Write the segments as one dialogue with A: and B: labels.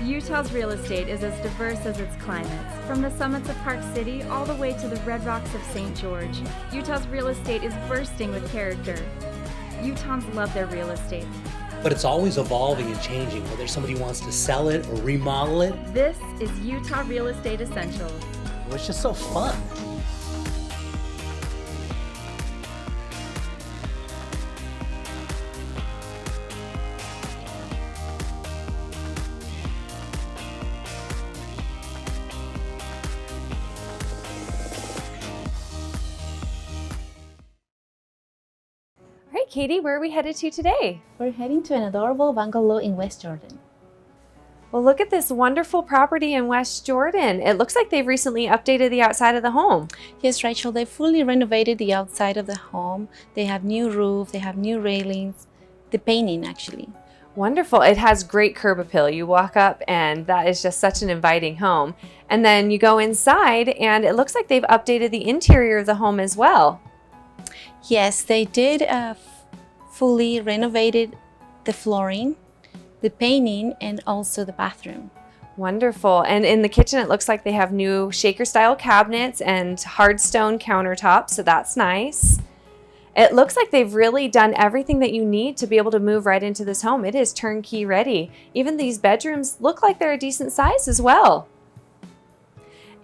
A: Utah's real estate is as diverse as its climates. From the summits of Park City all the way to the red rocks of St. George, Utah's real estate is bursting with character. Utahns love their real estate.
B: But it's always evolving and changing, whether somebody wants to sell it or remodel it.
A: This is Utah Real Estate Essentials.
B: Well, it's just so fun.
C: All right, Katie, where are we headed to today?
D: We're heading to an adorable bungalow in West Jordan.
C: Well, look at this wonderful property in West Jordan. It looks like they've recently updated the outside of the home.
D: Yes, Rachel, they fully renovated the outside of the home. They have new roof, they have new railings, the painting actually.
C: Wonderful. It has great curb appeal. You walk up and that is just such an inviting home. And then you go inside and it looks like they've updated the interior of the home as well.
D: Yes, they did fully renovated the flooring, the painting, and also the bathroom.
C: Wonderful. And in the kitchen, it looks like they have new shaker style cabinets and hard stone countertops, so that's nice. It looks like they've really done everything that you need to be able to move right into this home. It is turnkey ready. Even these bedrooms look like they're a decent size as well.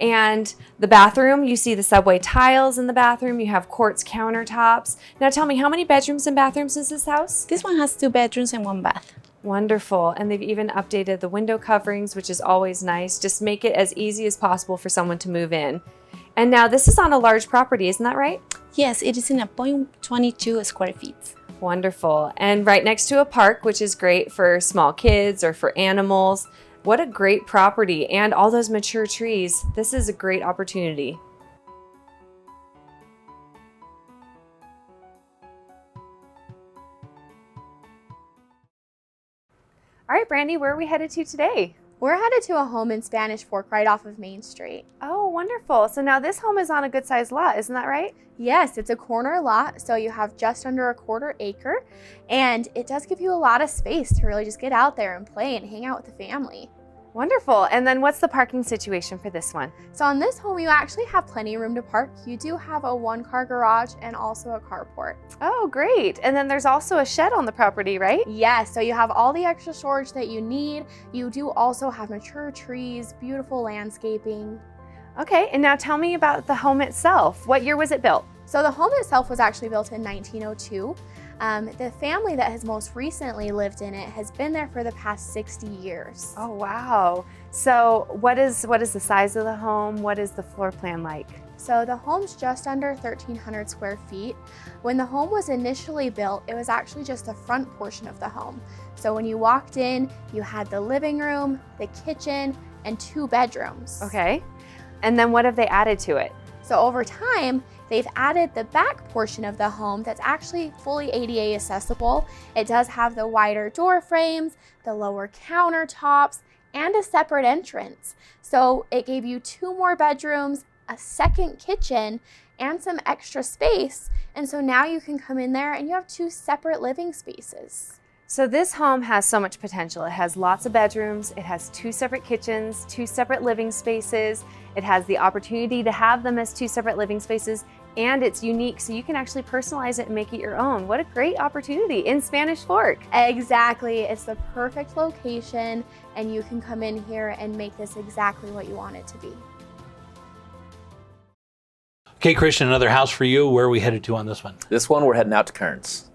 C: And the bathroom, you see the subway tiles in the bathroom. You have quartz countertops. Now tell me, how many bedrooms and bathrooms is this house?
D: This one has 2 bedrooms and 1 bath.
C: Wonderful. And they've even updated the window coverings, which is always nice. Just make it as easy as possible for someone to move in. And now this is on a large property, isn't that right?
D: Yes, it is in a 0.22 square feet.
C: Wonderful. And right next to a park, which is great for small kids or for animals. What a great property, and all those mature trees. This is a great opportunity. All right, Brandy, where are we headed to today?
E: We're headed to a home in Spanish Fork right off of Main Street.
C: Oh, wonderful. So now this home is on a good sized lot, isn't that right?
E: Yes, it's a corner lot, so you have just under a 1/4 acre, and it does give you a lot of space to really just get out there and play and hang out with the family.
C: Wonderful. And then what's the parking situation for this one?
E: So on this home, you actually have plenty of room to park. You do have a 1-car garage and also a carport.
C: Oh, great. And then there's also a shed on the property, right?
E: Yes, so you have all the extra storage that you need. You do also have mature trees, beautiful landscaping.
C: Okay, and now tell me about the home itself. What year was it built?
E: So the home itself was actually built in 1902. The family that has most recently lived in it has been there for the past 60 years.
C: Oh, wow. So what is the size of the home? What is the floor plan like?
E: So the home's just under 1,300 square feet. When the home was initially built, it was actually just the front portion of the home. So when you walked in, you had the living room, the kitchen, and 2 bedrooms.
C: Okay. And then what have they added to it?
E: So over time, they've added the back portion of the home that's actually fully ADA accessible. It does have the wider door frames, the lower countertops, and a separate entrance. So it gave you 2 more bedrooms, a second kitchen, and some extra space. And so now you can come in there and you have 2 separate living spaces.
C: So this home has so much potential. It has lots of bedrooms, it has 2 separate kitchens, 2 separate living spaces. It has the opportunity to have them as 2 separate living spaces, and it's unique, so you can actually personalize it and make it your own. What a great opportunity in Spanish Fork.
E: Exactly, it's the perfect location, and you can come in here and make this exactly what you want it to be.
B: Okay, Christian, another house for you. Where are we headed to on this one?
F: This one, we're heading out to Kearns.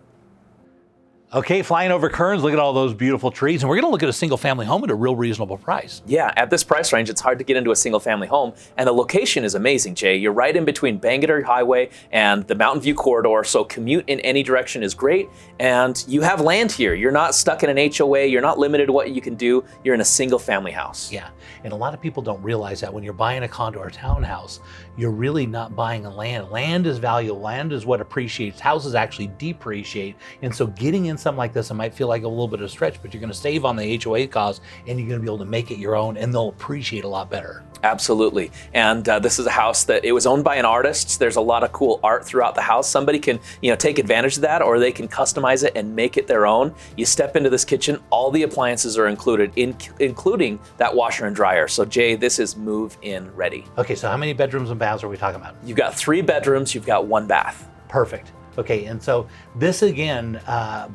B: Okay, flying over Kearns, look at all those beautiful trees, and we're going to look at a single-family home at a real reasonable price.
F: Yeah, at this price range, it's hard to get into a single-family home, and the location is amazing, Jay. You're right in between Bangerter Highway and the Mountain View Corridor, so commute in any direction is great, and you have land here. You're not stuck in an HOA. You're not limited to what you can do. You're in a single-family house.
B: Yeah, and a lot of people don't realize that when you're buying a condo or townhouse, you're really not buying a land. Land is valuable. Land is what appreciates. Houses actually depreciate, and so getting inside something like this, it might feel like a little bit of a stretch, but you're going to save on the HOA costs and you're going to be able to make it your own, and they'll appreciate a lot better.
F: Absolutely. And this is a house that it was owned by an artist. There's a lot of cool art throughout the house. Somebody can, take advantage of that, or they can customize it and make it their own. You step into this kitchen, all the appliances are included, including that washer and dryer. So Jay, this is move-in ready.
B: Okay, so how many bedrooms and baths are we talking about?
F: You've got 3 bedrooms, you've got 1 bath.
B: Perfect. Okay, and so this again,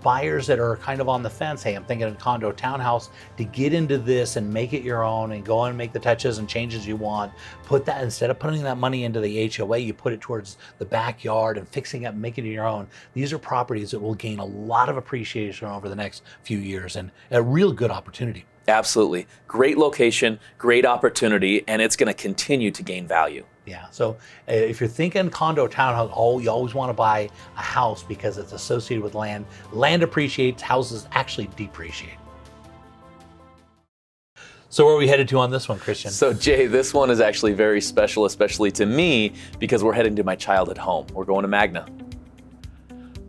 B: buyers that are kind of on the fence, hey, I'm thinking of condo, townhouse, to get into this and make it your own and go and make the touches and changes you want, put that, instead of putting that money into the HOA, you put it towards the backyard and fixing it and making it your own. These are properties that will gain a lot of appreciation over the next few years, and a real good opportunity.
F: Absolutely. Great location, great opportunity, and it's going to continue to gain value.
B: Yeah, so if you're thinking condo, townhouse, you always want to buy a house because it's associated with land. Land appreciates, houses actually depreciate. So where are we headed to on this one, Christian?
F: So Jay, this one is actually very special, especially to me, because we're heading to my childhood home. We're going to Magna.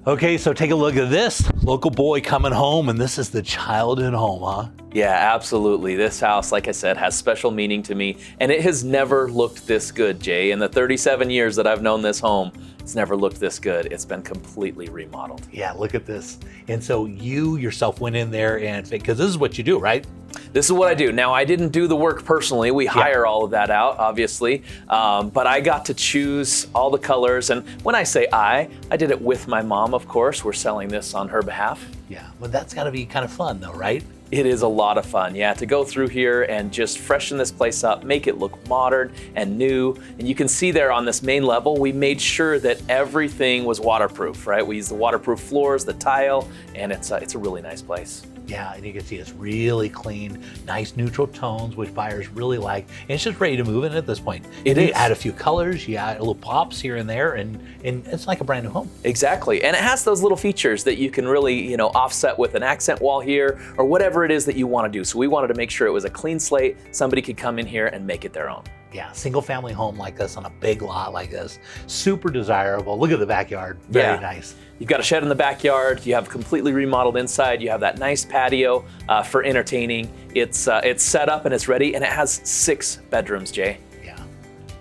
B: Okay, so take a look at this. Local boy coming home, and this is the childhood home, huh?
F: Yeah, absolutely. This house, like I said, has special meaning to me, and it has never looked this good, Jay. In the 37 years that I've known this home, it's never looked this good. It's been completely remodeled.
B: Yeah, look at this. And so you yourself went in there and, because this is what you do, right?
F: This is what I do. Now, I didn't do the work personally. We hire all of that out, obviously. But I got to choose all the colors. And when I say I did it with my mom, of course. We're selling this on her behalf.
B: Yeah, but that's got to be kind of fun though, right?
F: It is a lot of fun, yeah, to go through here and just freshen this place up, make it look modern and new. And you can see there on this main level, we made sure that everything was waterproof, right? We used the waterproof floors, the tile, and it's a really nice place.
B: Yeah, and you can see it's really clean, nice neutral tones, which buyers really like. And it's just ready to move in at this point.
F: It
B: you
F: is.
B: Add a few colors, you add little pops here and there, and it's like a brand new home.
F: Exactly, and it has those little features that you can really, offset with an accent wall here or whatever it is that you want to do. So we wanted to make sure it was a clean slate. Somebody could come in here and make it their own.
B: Yeah, single family home like this on a big lot like this, super desirable. Look at the backyard, very nice.
F: You've got a shed in the backyard. You have completely remodeled inside. You have that nice patio for entertaining. It's set up and it's ready, and it has 6 bedrooms, Jay.
B: Yeah,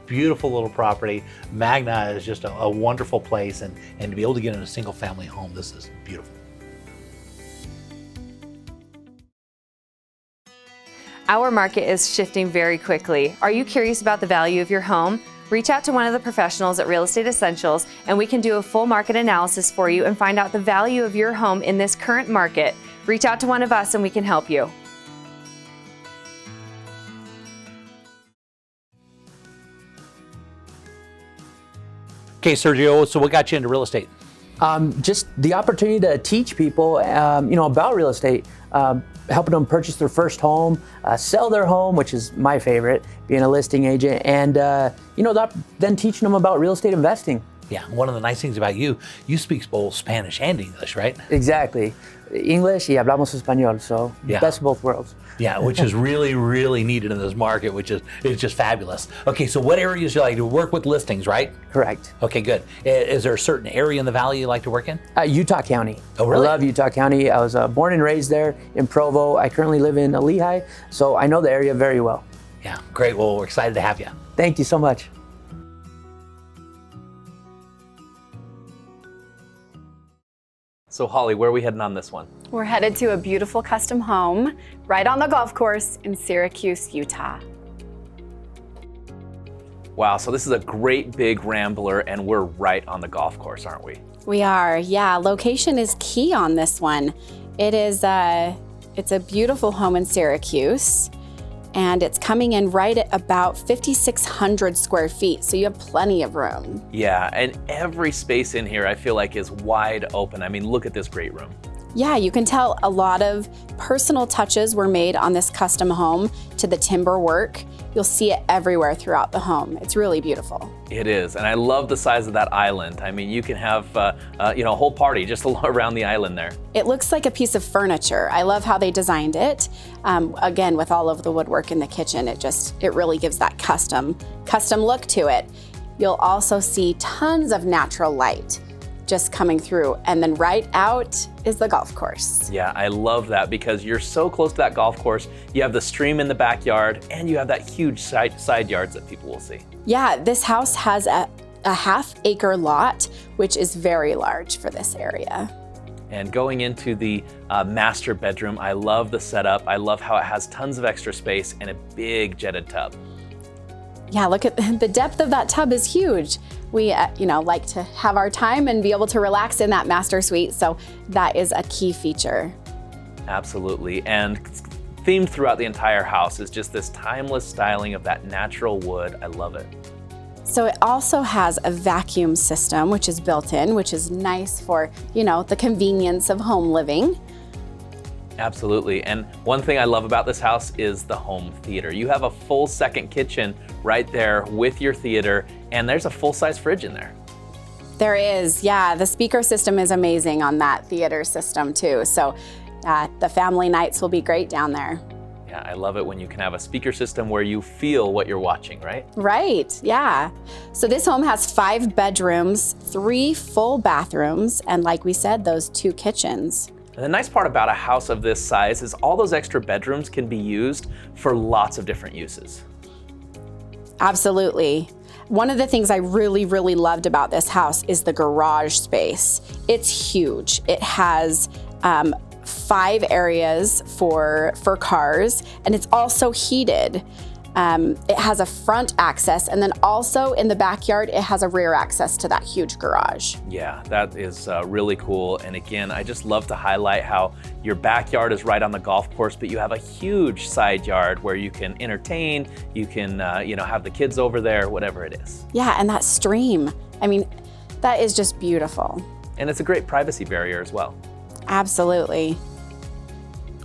B: beautiful little property. Magna is just a wonderful place, and to be able to get in a single family home, this is beautiful.
C: Our market is shifting very quickly. Are you curious about the value of your home? Reach out to one of the professionals at Real Estate Essentials, and we can do a full market analysis for you and find out the value of your home in this current market. Reach out to one of us and we can help you.
B: Okay, Sergio, so what got you into real estate?
G: Just the opportunity to teach people, about real estate, helping them purchase their first home, sell their home, which is my favorite, being a listing agent, and then teaching them about real estate investing.
B: Yeah, one of the nice things about you speak both Spanish and English, right?
G: Exactly. English y hablamos español, so
B: Yeah.
G: best of both worlds.
B: Yeah, which is really, really needed in this market, which is just fabulous. Okay, so what areas do you like to work with listings, right?
G: Correct.
B: Okay, good. Is there a certain area in the valley you like to work in?
G: Utah County.
B: Oh, really?
G: I love Utah County. I was born and raised there in Provo. I currently live in Lehigh, so I know the area very well.
B: Yeah, great. Well, we're excited to have you.
G: Thank you so much.
F: So Holly, where are we heading on this one?
H: We're headed to a beautiful custom home right on the golf course in Syracuse, Utah.
F: Wow, so this is a great big rambler, and we're right on the golf course, aren't we?
H: We are, yeah. Location is key on this one. It's a beautiful home in Syracuse, and it's coming in right at about 5,600 square feet, so you have plenty of room.
F: Yeah, and every space in here I feel like is wide open. I mean, look at this great room.
H: Yeah, you can tell a lot of personal touches were made on this custom home to the timber work. You'll see it everywhere throughout the home. It's really beautiful.
F: It is, and I love the size of that island. I mean, you can have a whole party just around the island there.
H: It looks like a piece of furniture. I love how they designed it. Again, with all of the woodwork in the kitchen, it really gives that custom look to it. You'll also see tons of natural light. just coming through. And then right out is the golf course.
F: Yeah, I love that because you're so close to that golf course. You have the stream in the backyard and you have that huge side yards that people will see.
H: Yeah, this house has a half-acre lot, which is very large for this area.
F: And going into the master bedroom, I love the setup. I love how it has tons of extra space and a big jetted tub.
H: Yeah, look at the depth of that tub is huge. We, like to have our time and be able to relax in that master suite, so that is a key feature.
F: Absolutely, and themed throughout the entire house is just this timeless styling of that natural wood. I love it.
H: So it also has a vacuum system, which is built in, which is nice for, the convenience of home living.
F: Absolutely, and one thing I love about this house is the home theater. You have a full second kitchen right there with your theater, and there's a full-size fridge in there.
H: There is, yeah. The speaker system is amazing on that theater system too. So the family nights will be great down there.
F: Yeah, I love it when you can have a speaker system where you feel what you're watching, right?
H: Right, yeah. So this home has 5 bedrooms, 3 full bathrooms, and like we said, those 2 kitchens.
F: And the nice part about a house of this size is all those extra bedrooms can be used for lots of different uses.
H: Absolutely. One of the things I really, really loved about this house is the garage space. It's huge. It has 5 areas for cars, and it's also heated. It has a front access, and then also in the backyard, it has a rear access to that huge garage.
F: Yeah, that is really cool. And again, I just love to highlight how your backyard is right on the golf course, but you have a huge side yard where you can entertain, you can have the kids over there, whatever it is.
H: Yeah, and that stream, I mean, that is just beautiful.
F: And it's a great privacy barrier as well.
H: Absolutely.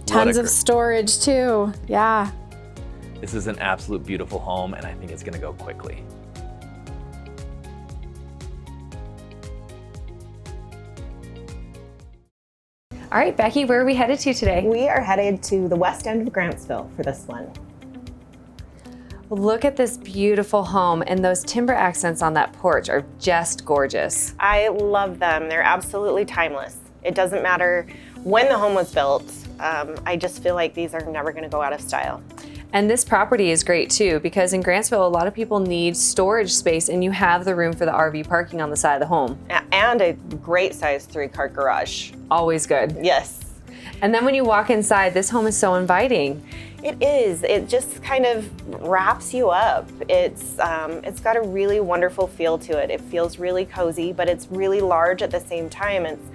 H: Tons of storage too, yeah.
F: This is an absolute beautiful home, and I think it's gonna go quickly.
C: All right, Becky, where are we headed to today?
I: We are headed to the west end of Grantsville for this one.
C: Look at this beautiful home, and those timber accents on that porch are just gorgeous.
I: I love them. They're absolutely timeless. It doesn't matter when the home was built. I just feel like these are never going to go out of style.
C: And this property is great too, because in Grantsville, a lot of people need storage space, and you have the room for the RV parking on the side of the home.
I: And a great size 3-car garage.
C: Always good.
I: Yes.
C: And then when you walk inside, this home is so inviting.
I: It is. It just kind of wraps you up. It's got a really wonderful feel to it. It feels really cozy, but it's really large at the same time. It's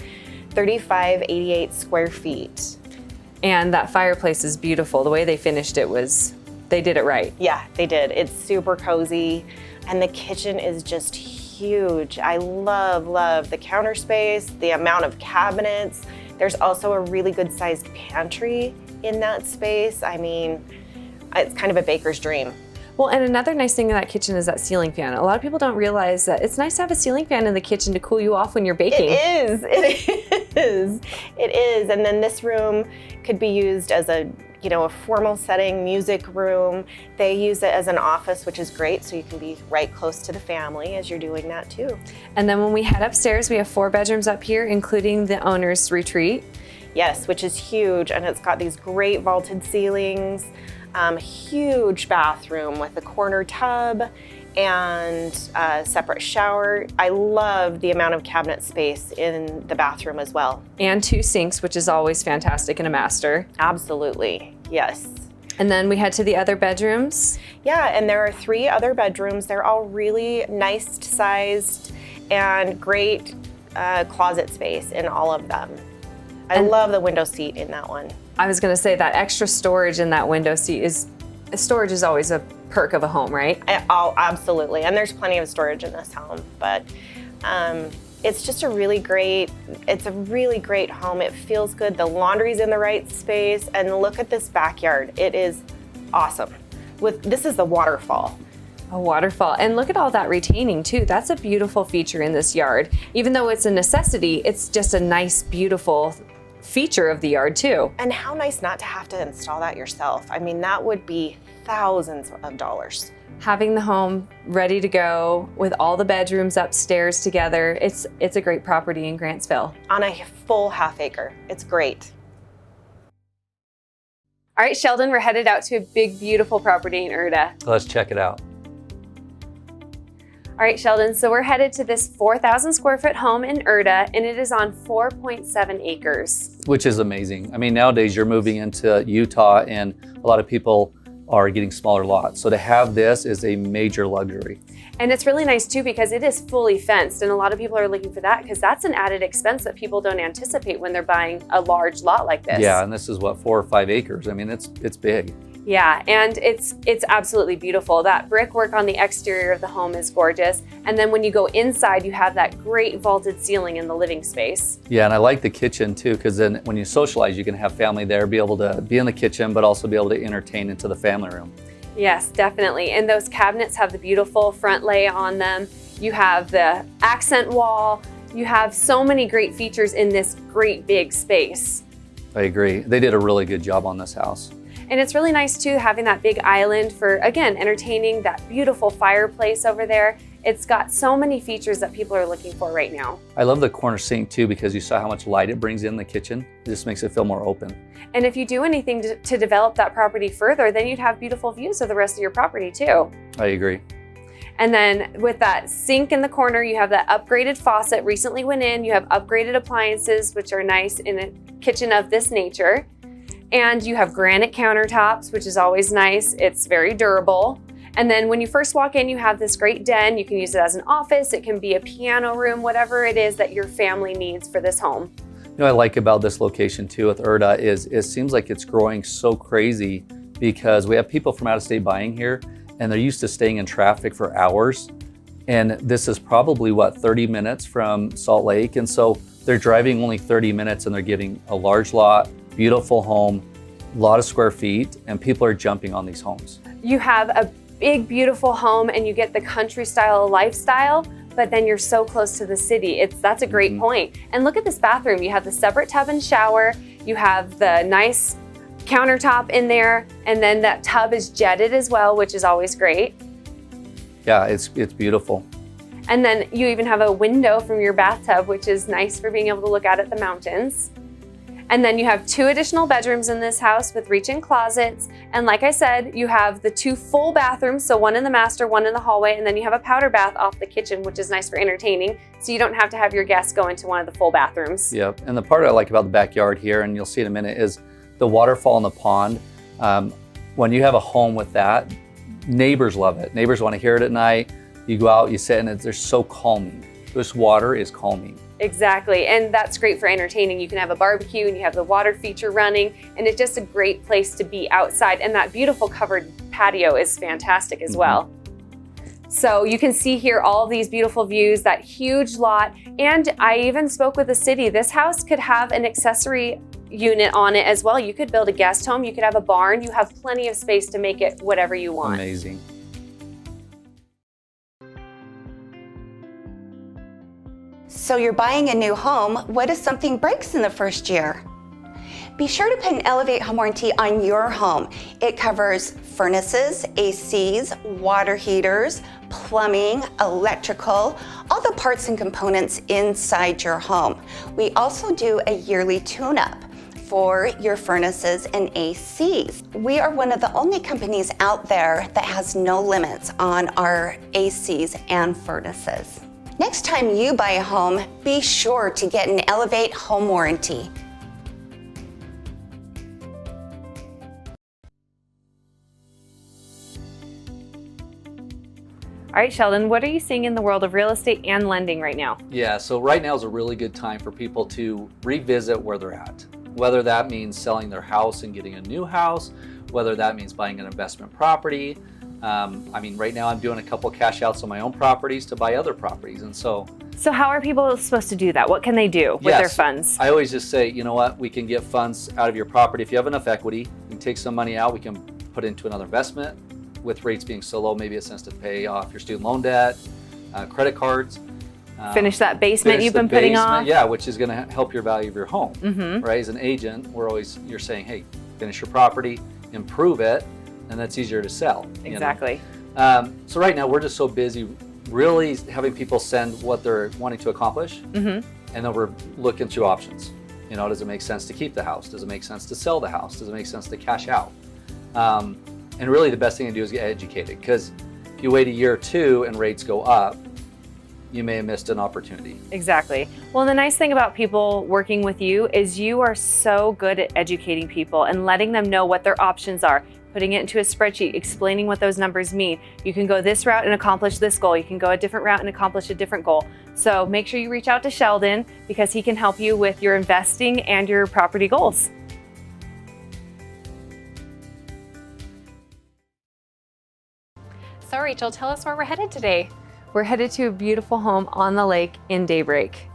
I: 3,588 square feet.
C: And that fireplace is beautiful. The way they finished it they did it right.
I: Yeah, they did. It's super cozy, and the kitchen is just huge. I love the counter space, the amount of cabinets. There's also a really good sized pantry in that space. I mean, it's kind of a baker's dream.
C: Well, and another nice thing in that kitchen is that ceiling fan. A lot of people don't realize that it's nice to have a ceiling fan in the kitchen to cool you off when you're baking.
I: It is. And then this room could be used as a formal setting, music room. They use it as an office, which is great, so you can be right close to the family as you're doing that too.
C: And then when we head upstairs, we have 4 bedrooms up here, including the owner's retreat.
I: Yes, which is huge, and it's got these great vaulted ceilings, huge bathroom with a corner tub and a separate shower. I love the amount of cabinet space in the bathroom as well.
C: And 2 sinks, which is always fantastic in a master.
I: Absolutely, yes.
C: And then we head to the other bedrooms.
I: Yeah, and there are 3 other bedrooms. They're all really nice sized and great closet space in all of them. I love the window seat in that one.
C: I was gonna say that extra storage in that window seat storage is always a perk of a home, right?
I: Absolutely, and there's plenty of storage in this home, but it's just a really great home. It feels good. The laundry's in the right space, and look at this backyard. It is awesome. This is the waterfall.
C: A waterfall. And look at all that retaining too. That's a beautiful feature in this yard. Even though it's a necessity, it's just a nice, beautiful feature of the yard too.
I: And how nice not to have to install that yourself. I mean, that would be thousands of dollars.
C: Having the home ready to go with all the bedrooms upstairs together, it's a great property in Grantsville.
I: On a full half acre. It's great.
C: All right, Sheldon, we're headed out to a big, beautiful property in Erda.
J: Let's check it out.
C: All right, Sheldon, so we're headed to this 4,000 square foot home in Erda, and it is on 4.7 acres.
J: Which is amazing. I mean, nowadays you're moving into Utah and a lot of people are getting smaller lots. So to have this is a major luxury.
C: And it's really nice too because it is fully fenced, and a lot of people are looking for that because that's an added expense that people don't anticipate when they're buying a large lot like this.
J: Yeah, and this is what, 4 or 5 acres. I mean, it's big.
C: Yeah, and it's absolutely beautiful. That brickwork on the exterior of the home is gorgeous. And then when you go inside, you have that great vaulted ceiling in the living space.
J: Yeah, and I like the kitchen too, because then when you socialize, you can have family there, be able to be in the kitchen, but also be able to entertain into the family room.
C: Yes, definitely. And those cabinets have the beautiful front lay on them. You have the accent wall. You have so many great features in this great big space.
J: I agree. They did a really good job on this house.
C: And it's really nice too, having that big island for, again, entertaining, that beautiful fireplace over there. It's got so many features that people are looking for right now.
J: I love the corner sink too, because you saw how much light it brings in the kitchen. It just makes it feel more open.
C: And if you do anything to develop that property further, then you'd have beautiful views of the rest of your property too.
J: I agree.
C: And then with that sink in the corner, you have that upgraded faucet recently went in. You have upgraded appliances, which are nice in a kitchen of this nature. And you have granite countertops, which is always nice. It's very durable. And then when you first walk in, you have this great den. You can use it as an office. It can be a piano room, whatever it is that your family needs for this home.
J: You know what I like about this location too with Erda is it seems like it's growing so crazy because we have people from out of state buying here and they're used to staying in traffic for hours. And this is probably what, 30 minutes from Salt Lake. And so they're driving only 30 minutes and they're getting a large lot, beautiful home, a lot of square feet, and people are jumping on these homes.
C: You have a big, beautiful home and you get the country style lifestyle, but then you're so close to the city. That's a great point. And look at this bathroom. You have the separate tub and shower. You have the nice countertop in there. And then that tub is jetted as well, which is always great.
J: Yeah, it's beautiful.
C: And then you even have a window from your bathtub, which is nice for being able to look out at the mountains. And then you have 2 additional bedrooms in this house with reach-in closets. And like I said, you have the 2 full bathrooms, so one in the master, one in the hallway, and then you have a powder bath off the kitchen, which is nice for entertaining, so you don't have to have your guests go into one of the full bathrooms.
J: Yep, and the part I like about the backyard here, and you'll see in a minute, is the waterfall in the pond. When you have a home with that, neighbors love it. Neighbors want to hear it at night. You go out, you sit, and they're so calming. This water is calming.
C: Exactly, and that's great for entertaining. You can have a barbecue and you have the water feature running, and it's just a great place to be outside. And that beautiful covered patio is fantastic as well. So you can see here all of these beautiful views, that huge lot. And I even spoke with the city. This house could have an accessory unit on it as well. You could build a guest home, you could have a barn, you have plenty of space to make it whatever you want.
J: Amazing.
K: So you're buying a new home. What if something breaks in the first year? Be sure to put an Elevate home warranty on your home. It covers furnaces, ACs, water heaters, plumbing, electrical, all the parts and components inside your home. We also do a yearly tune-up for your furnaces and ACs. We are one of the only companies out there that has no limits on our ACs and furnaces. Next time you buy a home, be sure to get an Elevate home warranty.
C: All right, Sheldon, what are you seeing in the world of real estate and lending right now?
J: Yeah, so right now is a really good time for people to revisit where they're at. Whether that means selling their house and getting a new house, whether that means buying an investment property. I mean, right now I'm doing a couple cash outs on my own properties to buy other properties. And so
C: how are people supposed to do that? What can they do with their funds?
J: I always just say, you know what, we can get funds out of your property. If you have enough equity, you can take some money out, we can put it into another investment. With rates being so low, maybe it's sense to pay off your student loan debt, credit cards.
C: Finish that basement you've been putting off.
J: Yeah, which is going to help your value of your home. Right? As an agent, you're saying, hey, finish your property, improve it, and that's easier to sell.
C: Exactly.
J: So right now we're just so busy really having people send what they're wanting to accomplish, and then we're looking through options. You know, does it make sense to keep the house? Does it make sense to sell the house? Does it make sense to cash out? And really the best thing to do is get educated, because if you wait a year or two and rates go up, you may have missed an opportunity.
C: Exactly. Well, the nice thing about people working with you is you are so good at educating people and letting them know what their options are, putting it into a spreadsheet, explaining what those numbers mean. You can go this route and accomplish this goal. You can go a different route and accomplish a different goal. So make sure you reach out to Sheldon, because he can help you with your investing and your property goals.
L: So Rachel, tell us where we're headed today.
C: We're headed to a beautiful home on the lake in Daybreak.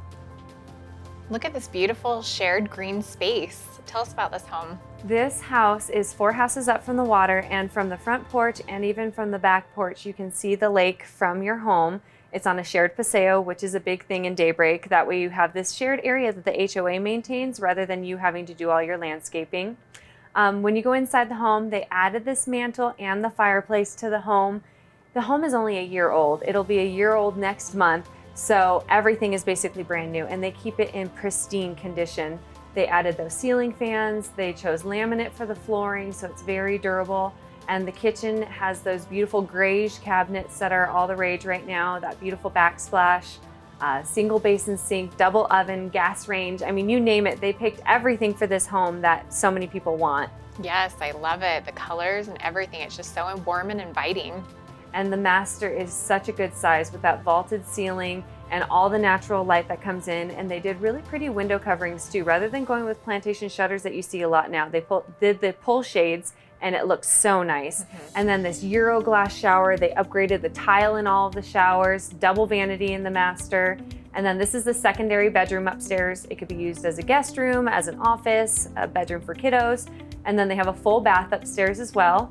L: Look at this beautiful shared green space. Tell us about this home.
C: This house is 4 houses up from the water, and from the front porch and even from the back porch, you can see the lake from your home. It's on a shared paseo, which is a big thing in Daybreak. That way you have this shared area that the HOA maintains rather than you having to do all your landscaping. When you go inside the home, they added this mantle and the fireplace to the home. The home is only a year old. It'll be a year old next month, so everything is basically brand new, and they keep it in pristine condition. They added those ceiling fans, they chose laminate for the flooring, so it's very durable, and the kitchen has those beautiful grayish cabinets that are all the rage right now, that beautiful backsplash, single basin sink, double oven, gas range. I mean, you name it, they picked everything for this home that so many people want.
L: Yes, I love it. The colors and everything. It's just so warm and inviting.
C: And the master is such a good size with that vaulted ceiling and all the natural light that comes in. And they did really pretty window coverings too. Rather than going with plantation shutters that you see a lot now, they did the pull shades, and it looks so nice. And then this Euro glass shower, they upgraded the tile in all of the showers, double vanity in the master. And then this is the secondary bedroom upstairs. It could be used as a guest room, as an office, a bedroom for kiddos. And then they have a full bath upstairs as well.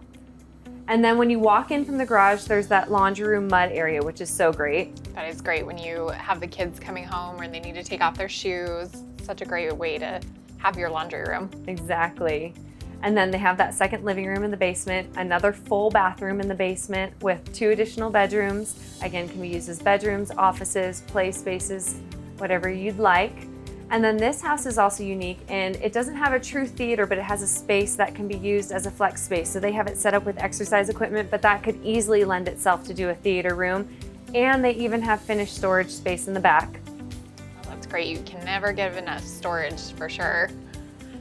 C: And then when you walk in from the garage, there's that laundry room mud area, which is so great.
L: That is great when you have the kids coming home or they need to take off their shoes. Such a great way to have your laundry room.
C: Exactly. And then they have that second living room in the basement, another full bathroom in the basement with 2 additional bedrooms. Again, can be used as bedrooms, offices, play spaces, whatever you'd like. And then this house is also unique, and it doesn't have a true theater, but it has a space that can be used as a flex space. So they have it set up with exercise equipment, but that could easily lend itself to do a theater room. And they even have finished storage space in the back.
L: Oh, that's great. You can never get enough storage for sure.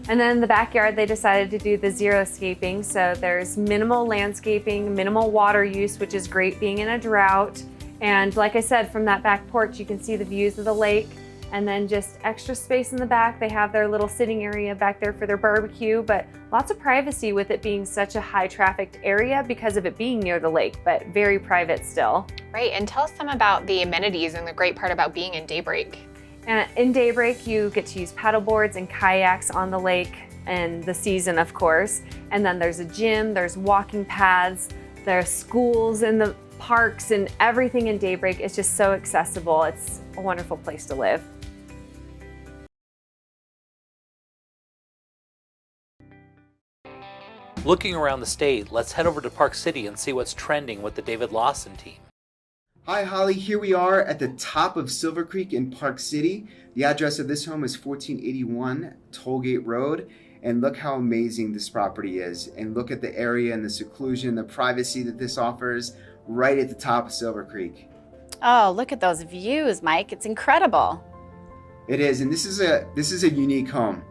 C: And then in the backyard, they decided to do the xeriscaping. So there's minimal landscaping, minimal water use, which is great being in a drought. And like I said, from that back porch, you can see the views of the lake. And then just extra space in the back. They have their little sitting area back there for their barbecue, but lots of privacy with it being such a high trafficked area because of it being near the lake, but very private still.
L: Right, and tell us some about the amenities and the great part about being in Daybreak.
C: And in Daybreak, you get to use paddle boards and kayaks on the lake and the season, of course. And then there's a gym, there's walking paths, there's schools in the parks, and everything in Daybreak is just so accessible. It's a wonderful place to live.
B: Looking around the state, let's head over to Park City and see what's trending with the David Lawson team.
M: Hi Holly, here we are at the top of Silver Creek in Park City. The address of this home is 1481 Tollgate Road, and look how amazing this property is. And look at the area and the seclusion, the privacy that this offers right at the top of Silver Creek.
H: Oh, look at those views, Mike. It's incredible.
M: It is, and this is a unique home.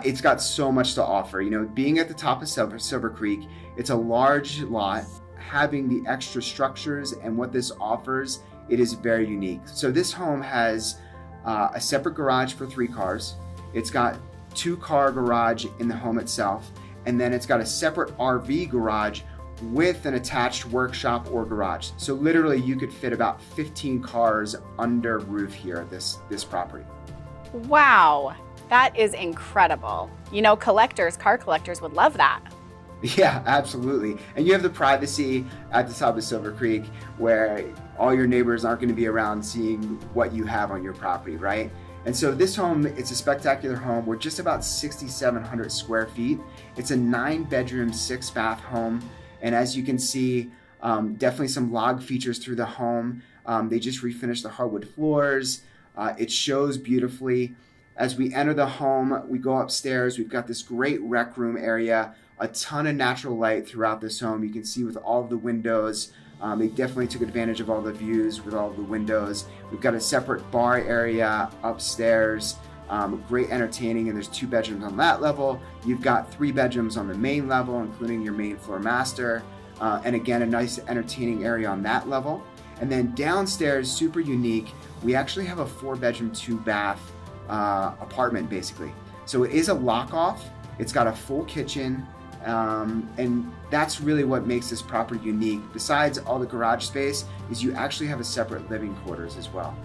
M: It's got so much to offer. You know, being at the top of Silver Creek, it's a large lot. Having the extra structures and what this offers, it is very unique. So this home has a separate garage for 3 cars. It's got 2-car garage in the home itself, and then it's got a separate RV garage with an attached workshop or garage. So literally you could fit about 15 cars under roof here at this property.
H: Wow, that is incredible. You know, car collectors would love that.
M: Yeah, absolutely. And you have the privacy at the top of Silver Creek where all your neighbors aren't going to be around seeing what you have on your property, right? And so this home, it's a spectacular home. We're just about 6,700 square feet. It's a 9-bedroom, 6-bath home. And as you can see, definitely some log features through the home. They just refinished the hardwood floors. It shows beautifully. As we enter the home, we go upstairs. We've got this great rec room area, a ton of natural light throughout this home. You can see with all of the windows. They definitely took advantage of all the views with all of the windows. We've got a separate bar area upstairs, great entertaining, and there's 2 bedrooms on that level. You've got 3 bedrooms on the main level, including your main floor master. And again, a nice entertaining area on that level. And then downstairs, super unique, we actually have a 4-bedroom, 2-bath apartment, basically. So it is a lock-off. It's got a full kitchen, and that's really what makes this property unique. Besides all the garage space, is you actually have a separate living quarters as well.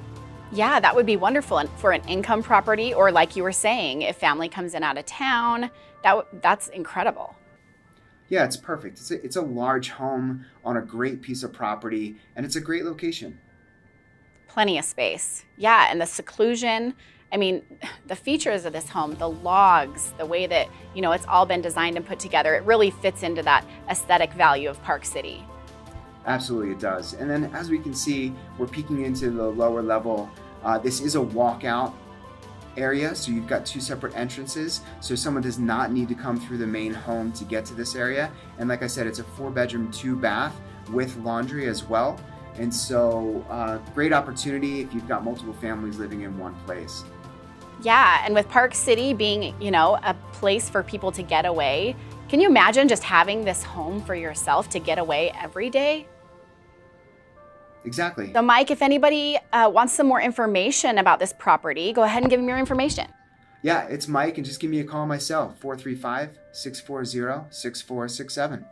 H: Yeah, that would be wonderful. And for an income property, or like you were saying, if family comes in out of town, that's incredible.
M: Yeah, it's perfect. It's a large home on a great piece of property, and it's a great location.
H: Plenty of space. Yeah, and the seclusion. I mean, the features of this home, the logs, the way that, it's all been designed and put together, it really fits into that aesthetic value of Park City.
M: Absolutely, it does. And then as we can see, we're peeking into the lower level. This is a walkout area, so you've got 2 separate entrances, so someone does not need to come through the main home to get to this area. And like I said, it's a 4-bedroom, 2-bath with laundry as well. And so great opportunity if you've got multiple families living in one place.
H: Yeah, and with Park City being, a place for people to get away, can you imagine just having this home for yourself to get away every day?
M: Exactly.
H: So Mike, if anybody wants some more information about this property, go ahead and give them your information.
M: Yeah, it's Mike, and just give me a call myself, 435-640-6467.